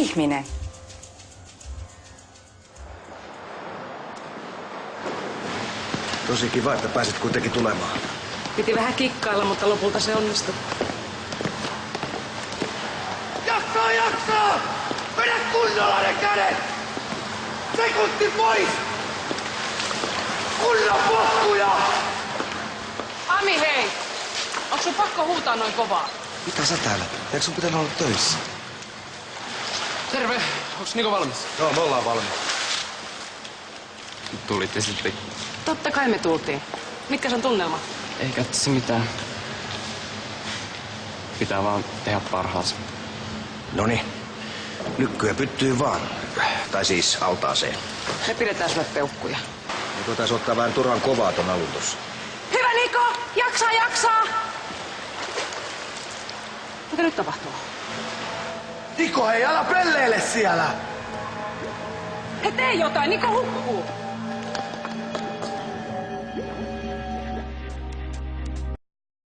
ihminen. Tosi kiva, että pääsit kuitenkin tulemaan. Piti vähän kikkailla, mutta lopulta se onnistui. Jaksaa, jaksaa! Vedä kunnolla ne kädet! Sekunti pois! Kunnon potkuja! Ami, hei! Onks sun pakko huutaa noin kovaa? Mitä sä täällä? Eikö sun pitänyt olla töissä? Terve! Onks Niko valmis? Joo, me ollaan valmiita. Tulitte sitten. Totta kai me tultiin. Mitkä sun tunnelma? Eikä se mitään. Pitää vaan tehdä parhaansa. Noniin. Lykkyä pyttyy vaan. Tai siis altaaseen. Me pidetään sulle peukkuja. Niko taisi ottaa vähän turhan kovaa ton alun tossa. Hyvä Niko! Jaksaa, jaksaa! Mitä nyt tapahtuu? Niko, hei, älä pelleile siellä! He tee jotain, Niko hukkuu!